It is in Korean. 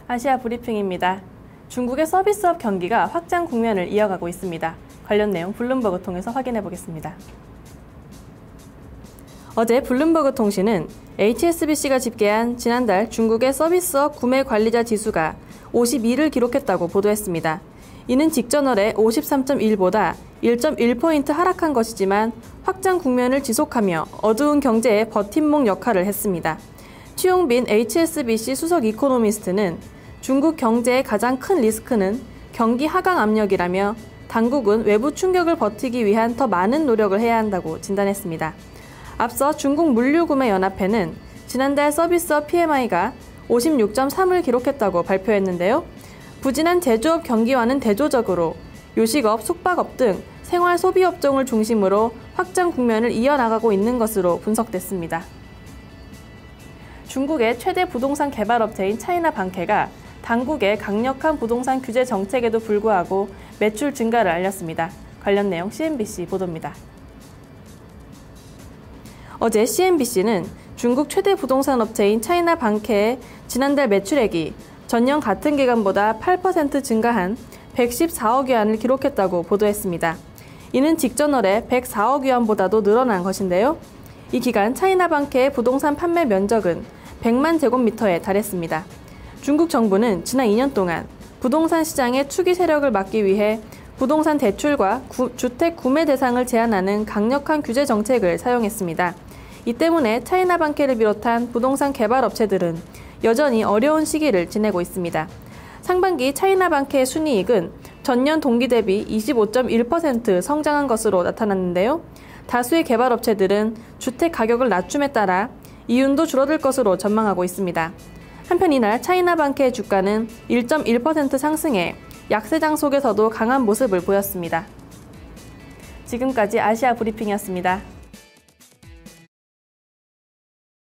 아시아 브리핑입니다. 중국의 서비스업 경기가 확장 국면을 이어가고 있습니다. 관련 내용 블룸버그 통해서 확인해 보겠습니다. 어제 블룸버그 통신은 HSBC가 집계한 지난달 중국의 서비스업 구매 관리자 지수가 52를 기록했다고 보도했습니다. 이는 직전월의 53.1보다 1.1포인트 하락한 것이지만 확장 국면을 지속하며 어두운 경제의 버팀목 역할을 했습니다. 취용빈 HSBC 수석 이코노미스트는 중국 경제의 가장 큰 리스크는 경기 하강 압력이라며 당국은 외부 충격을 버티기 위한 더 많은 노력을 해야 한다고 진단했습니다. 앞서 중국 물류구매연합회는 지난달 서비스업 PMI가 56.3을 기록했다고 발표했는데요. 부진한 제조업 경기와는 대조적으로 요식업, 숙박업 등 생활 소비업종을 중심으로 확장 국면을 이어나가고 있는 것으로 분석됐습니다. 중국의 최대 부동산 개발업체인 차이나방케가 당국의 강력한 부동산 규제 정책에도 불구하고 매출 증가를 알렸습니다. 관련 내용 CNBC 보도입니다. 어제 CNBC는 중국 최대 부동산 업체인 차이나방케의 지난달 매출액이 전년 같은 기간보다 8% 증가한 114억 위안을 기록했다고 보도했습니다. 이는 직전월의 104억 위안보다도 늘어난 것인데요. 이 기간 차이나방케의 부동산 판매 면적은 100만 제곱미터에 달했습니다. 중국 정부는 지난 2년 동안 부동산 시장의 투기 세력을 막기 위해 부동산 대출과 주택 구매 대상을 제한하는 강력한 규제 정책을 사용했습니다. 이 때문에 차이나방케를 비롯한 부동산 개발 업체들은 여전히 어려운 시기를 지내고 있습니다. 상반기 차이나방케의 순이익은 전년 동기 대비 25.1% 성장한 것으로 나타났는데요. 다수의 개발 업체들은 주택 가격을 낮춤에 따라 이윤도 줄어들 것으로 전망하고 있습니다. 한편 이날 차이나방케의 주가는 1.1% 상승해 약세장 속에서도 강한 모습을 보였습니다. 지금까지 아시아 브리핑이었습니다.